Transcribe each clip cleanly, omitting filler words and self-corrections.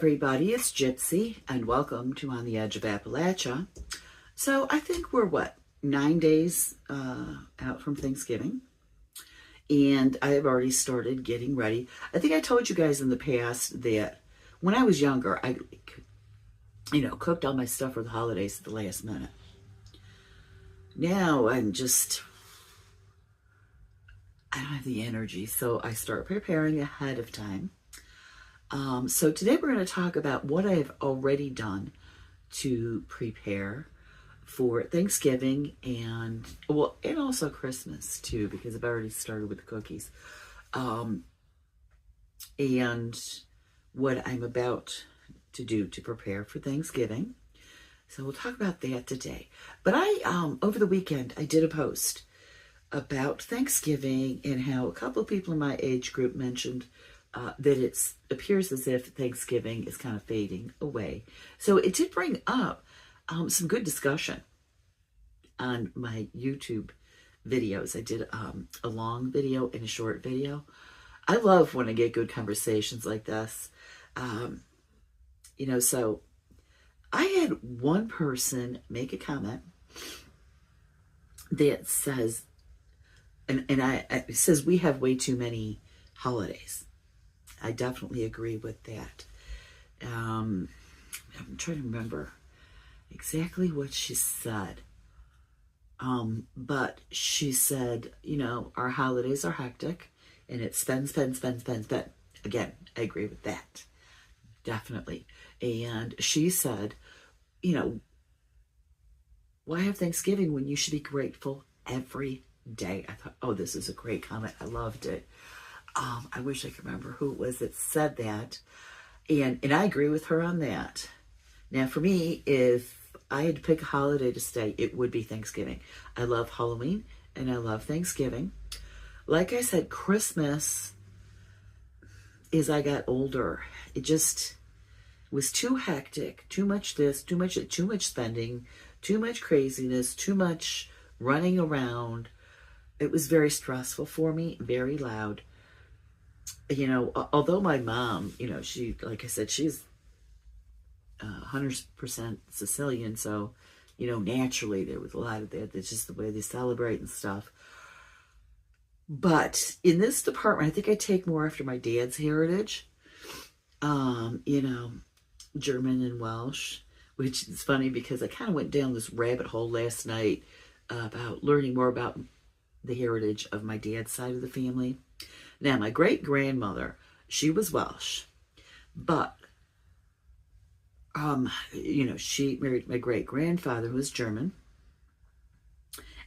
everybody, it's Gypsy, and welcome to On the Edge of Appalachia. So I think we're, 9 days out from Thanksgiving, and I have already started getting ready. I think I told you guys in the past that when I was younger, I, cooked all my stuff for the holidays at the last minute. Now I don't have the energy, so I start preparing ahead of time. So today we're going to talk about what I have already done to prepare for Thanksgiving and also Christmas too, because I've already started with the cookies. And what I'm about to do to prepare for Thanksgiving. So we'll talk about that today. But over the weekend, I did a post about Thanksgiving and how a couple of people in my age group mentioned that it appears as if Thanksgiving is kind of fading away. So it did bring up some good discussion on my YouTube videos. I did a long video and a short video. I love when I get good conversations like this. So I had one person make a comment that says, it says we have way too many holidays. I definitely agree with that. I'm trying to remember exactly what she said. But she said, our holidays are hectic and it's spend. Again, I agree with that. Definitely. And she said, why have Thanksgiving when you should be grateful every day? I thought, oh, this is a great comment. I loved it. I wish I could remember who it was that said that. And I agree with her on that. Now, for me, if I had to pick a holiday to stay, it would be Thanksgiving. I love Halloween and I love Thanksgiving. Like I said, Christmas, as I got older, it just was too hectic, too much this, too much spending, too much craziness, too much running around. It was very stressful for me, very loud. Although my mom, she, like I said, she's 100% Sicilian, so, naturally there was a lot of that. That's just the way they celebrate and stuff. But in this department, I think I take more after my dad's heritage, German and Welsh, which is funny because I kind of went down this rabbit hole last night about learning more about the heritage of my dad's side of the family. Now, my great-grandmother, she was Welsh, but, she married my great-grandfather, who was German.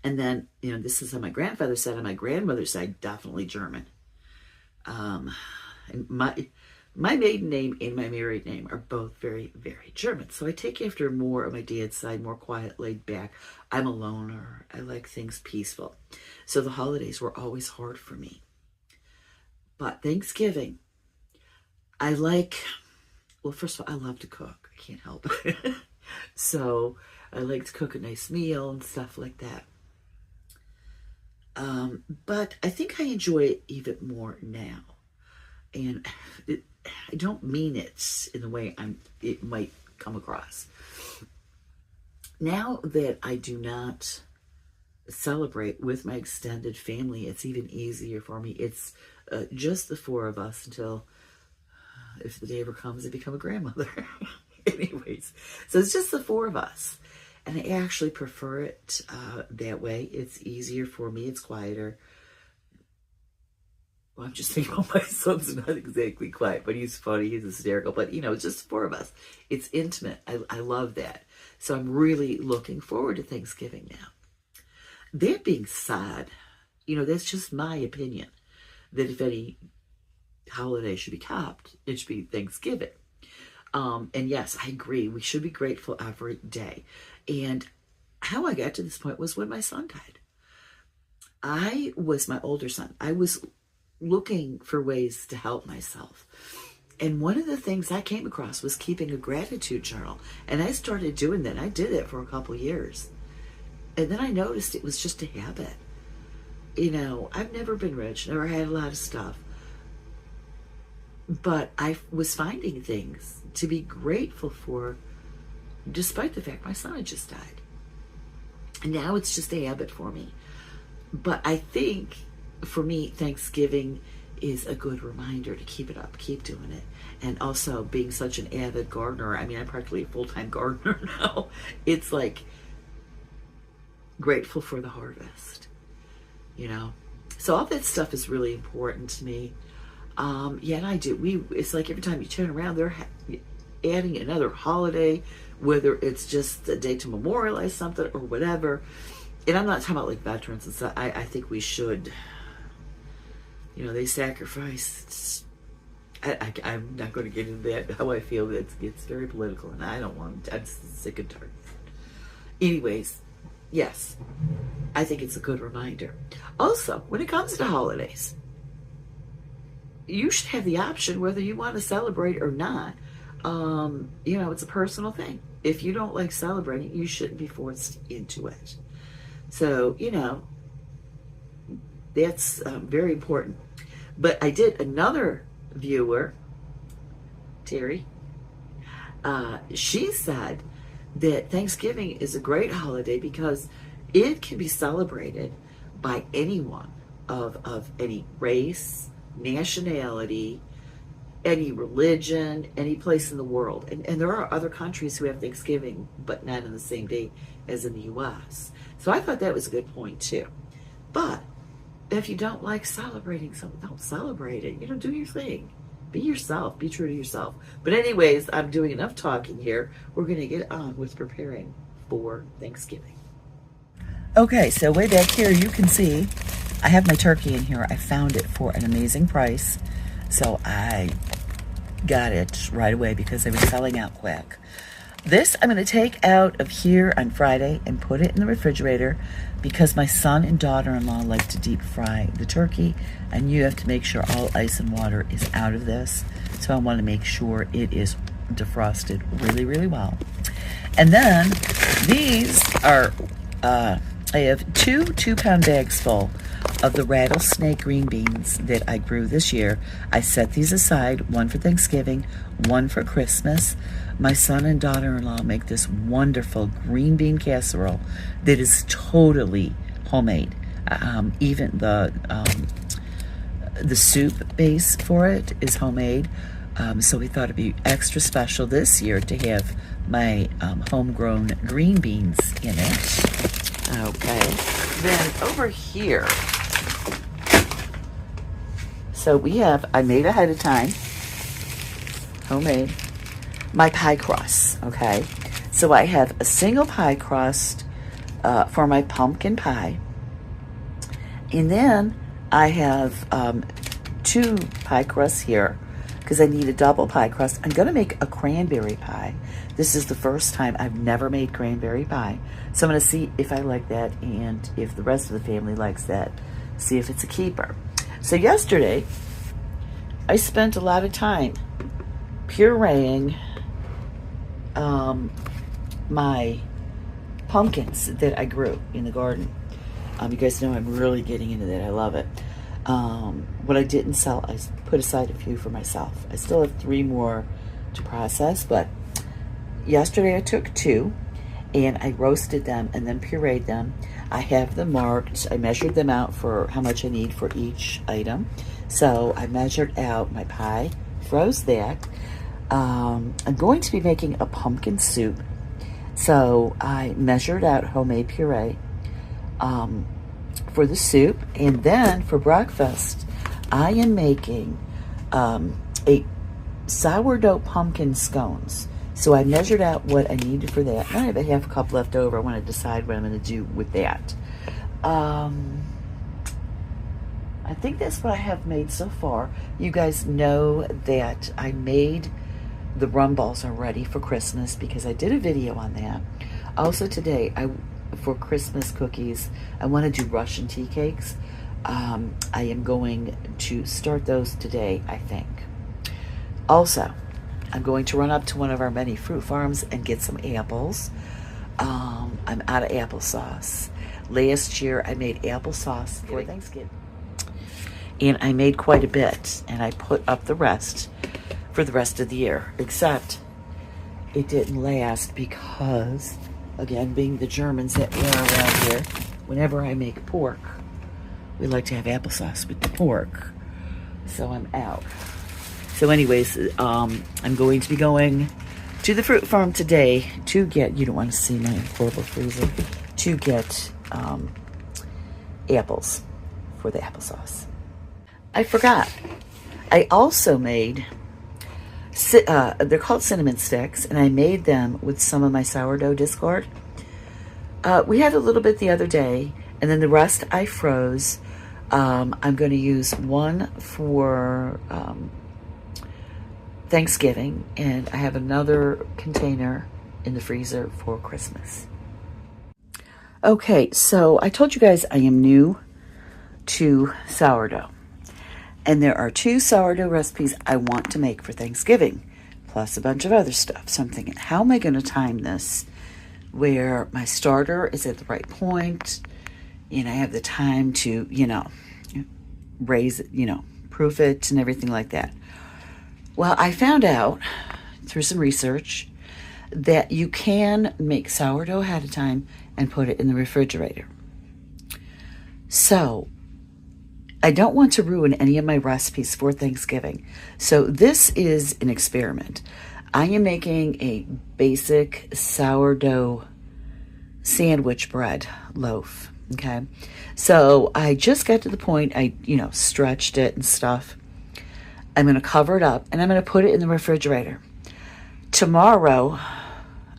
And then, this is how my grandfather said, on my grandmother's side, definitely German. And my maiden name and my married name are both very, very German. So I take after more of my dad's side, more quiet, laid back. I'm a loner. I like things peaceful. So the holidays were always hard for me. But Thanksgiving, first of all, I love to cook. I can't help it. So I like to cook a nice meal and stuff like that. But I think I enjoy it even more now. And I don't mean it in the way it might come across. Now that I do not celebrate with my extended family, it's even easier for me. It's just the four of us until, if the day ever comes, I become a grandmother. Anyways, so it's just the four of us. And I actually prefer it that way. It's easier for me. It's quieter. Well, I'm just thinking, my son's not exactly quiet, but he's funny. He's hysterical. But, it's just the four of us. It's intimate. I love that. So I'm really looking forward to Thanksgiving now. That being said, that's just my opinion, that if any holiday should be kept, it should be Thanksgiving. And yes, I agree. We should be grateful every day. And how I got to this point was when my son died. I was my older son. I was looking for ways to help myself. And one of the things I came across was keeping a gratitude journal. And I started doing that. I did it for a couple years. And then I noticed it was just a habit. I've never been rich, never had a lot of stuff. But I was finding things to be grateful for, despite the fact my son had just died. And now it's just a habit for me. But I think for me, Thanksgiving is a good reminder to keep it up, keep doing it. And also being such an avid gardener, I mean, I'm practically a full-time gardener now. It's like grateful for the harvest, you know? So all that stuff is really important to me. Yeah, and I do. It's like every time you turn around, they're adding another holiday, whether it's just a day to memorialize something or whatever. And I'm not talking about like veterans and stuff. I think we should, you know, they sacrificed. I'm not going to get into that, how I feel. It's very political, and I don't want, I'm sick and tired. Anyways, yes, I think it's a good reminder. Also, when it comes to holidays, you should have the option whether you want to celebrate or not. You know, it's a personal thing. If you don't like celebrating, you shouldn't be forced into it. So, you know, that's very important. But I did another viewer, Terry, she said that Thanksgiving is a great holiday because it can be celebrated by anyone of any race, nationality, any religion, any place in the world. And there are other countries who have Thanksgiving, but not on the same day as in the U.S. So I thought that was a good point too. But if you don't like celebrating something, don't celebrate it. You know, do your thing. Be yourself. Be true to yourself. But anyways, I'm doing enough talking here. We're going to get on with preparing for Thanksgiving. Okay, so way back here, you can see I have my turkey in here. I found it for an amazing price. So I got it right away because they were selling out quick. This I'm going to take out of here on Friday and put it in the refrigerator because my son and daughter-in-law like to deep fry the turkey, and you have to make sure all ice and water is out of this. So I want to make sure it is defrosted really, really well. And then these are, I have two 2-pound bags full of the rattlesnake green beans that I grew this year. I set these aside, one for Thanksgiving, one for Christmas. My son and daughter-in-law make this wonderful green bean casserole that is totally homemade. Even the soup base for it is homemade. So we thought it'd be extra special this year to have my homegrown green beans in it. Okay, then over here, so we have, I made ahead of time, homemade, my pie crust, okay? So I have a single pie crust for my pumpkin pie. And then I have 2 pie crusts here because I need a double pie crust. I'm gonna make a cranberry pie. This is the first time I've never made cranberry pie. So I'm gonna see if I like that and if the rest of the family likes that, see if it's a keeper. So yesterday, I spent a lot of time pureeing my pumpkins that I grew in the garden. You guys know I'm really getting into that. I love it. What I didn't sell, I put aside a few for myself. I still have 3 more to process, but yesterday I took 2 and I roasted them and then pureed them. I have them marked. I measured them out for how much I need for each item. So I measured out my pie, froze that. I'm going to be making a pumpkin soup. So I measured out homemade puree for the soup. And then for breakfast, I am making a sourdough pumpkin scones. So I measured out what I needed for that. I have a half cup left over. I want to decide what I'm going to do with that. I think that's what I have made so far. You guys know that I made the rum balls already for Christmas because I did a video on that. Also today, for Christmas cookies, I want to do Russian tea cakes. I am going to start those today, I think. Also, I'm going to run up to one of our many fruit farms and get some apples. I'm out of applesauce. Last year, I made applesauce for Thanksgiving. And I made quite a bit, and I put up the rest for the rest of the year, except it didn't last because, again, being the Germans that we are around here, whenever I make pork, we like to have applesauce with the pork. So I'm out. So anyways, I'm going to be going to the fruit farm today to get, you don't want to see my horrible freezer, to get apples for the applesauce. I forgot. I also made, they're called cinnamon sticks, and I made them with some of my sourdough discard. We had a little bit the other day, and then the rest I froze. I'm going to use one for Thanksgiving, and I have another container in the freezer for Christmas. Okay, so I told you guys I am new to sourdough, and there are 2 sourdough recipes I want to make for Thanksgiving, plus a bunch of other stuff. So I'm thinking, how am I going to time this where my starter is at the right point, and I have the time to, raise it, proof it and everything like that. Well, I found out through some research that you can make sourdough ahead of time and put it in the refrigerator. So I don't want to ruin any of my recipes for Thanksgiving. So this is an experiment. I am making a basic sourdough sandwich bread loaf. Okay. So I just got to the point, I, stretched it and stuff. I'm going to cover it up and I'm going to put it in the refrigerator. Tomorrow,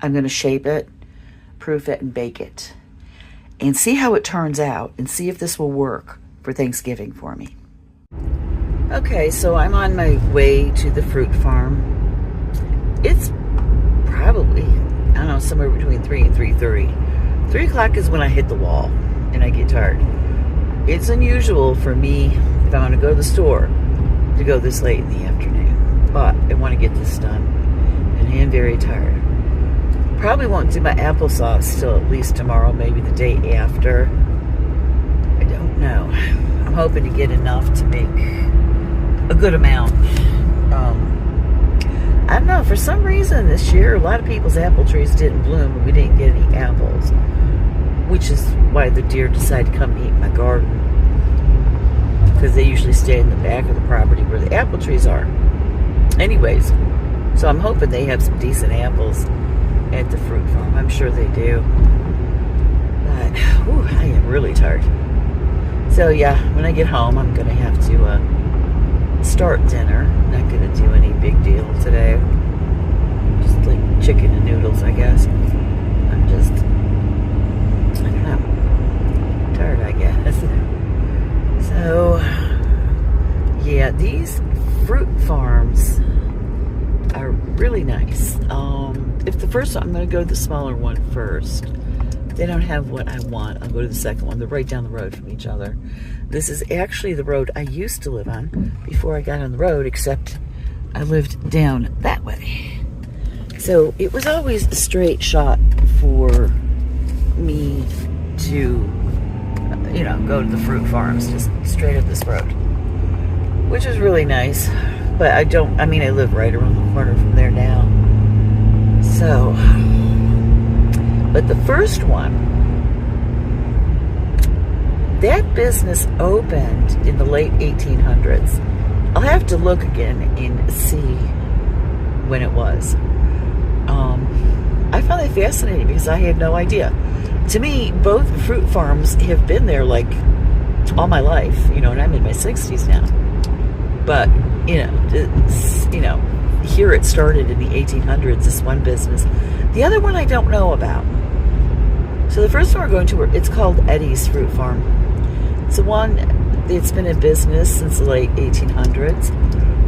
I'm going to shape it, proof it, and bake it. And see how it turns out and see if this will work for Thanksgiving for me. Okay, so I'm on my way to the fruit farm. It's probably, somewhere between 3 and 3:30. 3 o'clock is when I hit the wall and I get tired. It's unusual for me, if I want to go to the store, to go this late in the afternoon. But I want to get this done, and I am very tired. Probably won't do my applesauce till at least tomorrow, maybe the day after. I don't know. I'm hoping to get enough to make a good amount. I don't know, for some reason this year, a lot of people's apple trees didn't bloom and we didn't get any apples, which is why the deer decide to come eat my garden, because they usually stay in the back of the property where the apple trees are. Anyways, so I'm hoping they have some decent apples at the fruit farm. I'm sure they do. But, I am really tired. So yeah, when I get home, I'm going to have to start dinner. Not going to do any big deal today. Just like chicken and noodles, I guess. I'm just, I don't know, tired, I guess. So, yeah, these fruit farms are really nice. If the first one, I'm going to go to the smaller one first. If they don't have what I want, I'll go to the second one. They're right down the road from each other. This is actually the road I used to live on before I got on the road, except I lived down that way. So it was always a straight shot for me to, go to the fruit farms, just straight up this road, which is really nice. But I live right around the corner from there now. So, but the first one, that business opened in the late 1800s. I'll have to look again and see when it was. I found that fascinating because I had no idea. To me, both fruit farms have been there like all my life, and I'm in my 60s now. But, here it started in the 1800s, this one business. The other one I don't know about. So the first one we're going to, it's called Eddie's Fruit Farm. It's the one that's been in business since the late 1800s.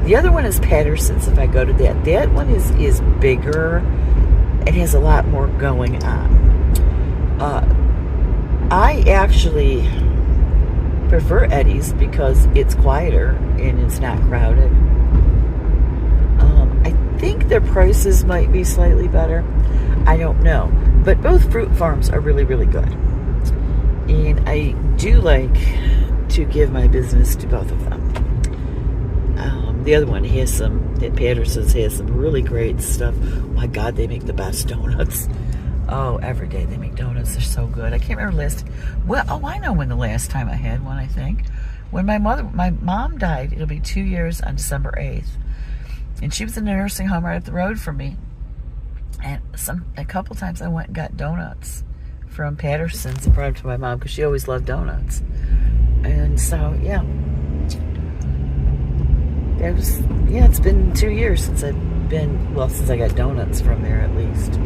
The other one is Patterson's, if I go to that. That one is bigger and has a lot more going on. I actually prefer Eddie's because it's quieter and it's not crowded. I think their prices might be slightly better. I don't know. But both fruit farms are really, really good. And I do like to give my business to both of them. The other one has some, at Patterson's has some really great stuff. Oh my God, they make the best donuts. Oh, every day they make donuts. They're so good. I can't remember last. Well, oh, I know when the last time I had one. I think when my mom died. It'll be 2 years on December 8th, and she was in a nursing home right up the road from me. And a couple times I went and got donuts from Patterson's and brought them to my mom because she always loved donuts. And so yeah, it's been 2 years since since I got donuts from there at least.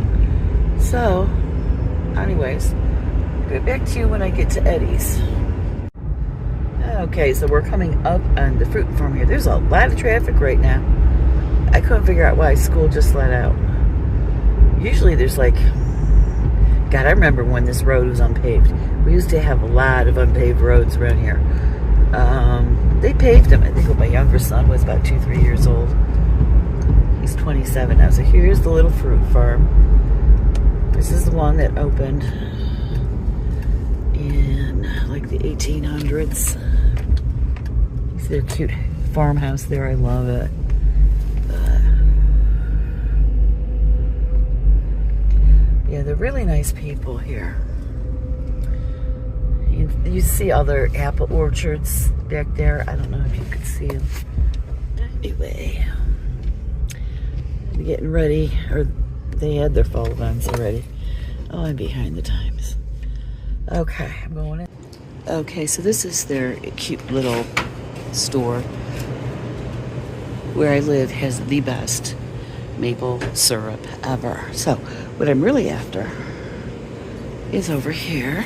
So, anyways, I'll get back to you when I get to Eddie's. Okay, so we're coming up on the fruit farm here. There's a lot of traffic right now. I couldn't figure out why school just let out. Usually there's like, God, I remember when this road was unpaved. We used to have a lot of unpaved roads around here. They paved them, I think, when my younger son was about 2-3 years old. He's 27 now. So here's the little fruit farm. This is the one that opened in like the 1800s. See their cute farmhouse there. I love it. Yeah, they're really nice people here. You see all their apple orchards back there. I don't know if you could see them. Anyway, they're getting ready, or they had their fall events already. Oh, I'm behind the times. Okay, I'm going in. Okay, so this is their cute little store. Where I live has the best maple syrup ever. So what I'm really after is over here.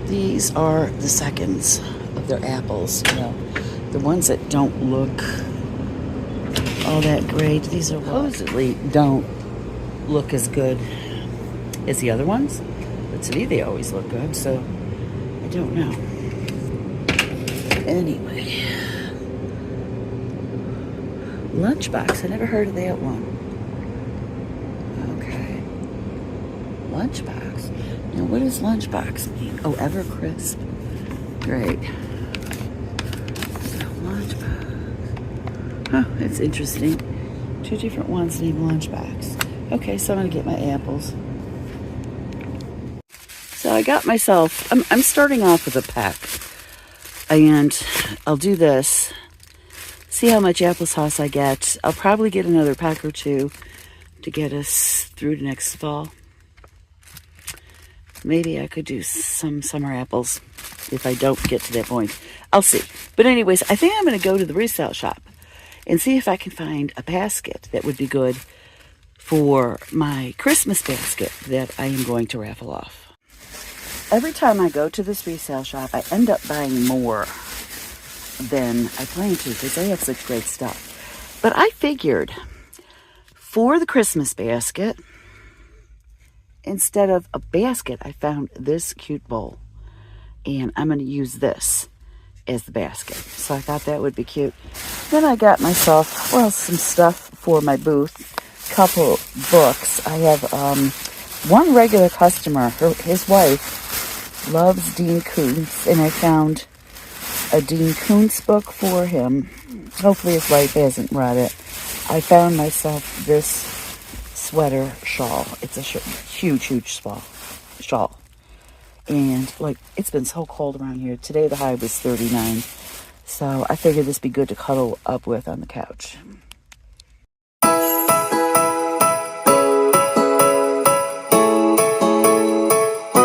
These are the seconds of their apples, you know, the ones that don't look all that great. These are supposedly don't look as good as the other ones, but to me they always look good, so I don't know. Anyway, Lunchbox, I never heard of that one. Okay, Lunchbox. Now what does Lunchbox mean? Oh, Evercrisp. Great. So Lunchbox. Huh, that's interesting. 2 different ones named Lunchbox. Okay, so I'm gonna get my apples. So I got myself, I'm starting off with a peck. And I'll do this. See how much applesauce I get. I'll probably get another peck or two to get us through to next fall. Maybe I could do some summer apples if I don't get to that point. I'll see. But anyways, I think I'm going to go to the resale shop and see if I can find a basket that would be good for my Christmas basket that I am going to raffle off. Every time I go to this resale shop, I end up buying more than I plan to because they have such great stuff. But I figured for the Christmas basket, instead of a basket, I found this cute bowl. And I'm going to use this as the basket. So I thought that would be cute. Then I got myself, well, some stuff for my booth. Couple books. I have one regular customer, his wife, loves Dean Koontz. And I found a Dean Koontz book for him. Hopefully his wife hasn't read it. I found myself this sweater shawl. It's a huge shawl. And like, it's been so cold around here. Today the high was 39. So I figured this would be good to cuddle up with on the couch.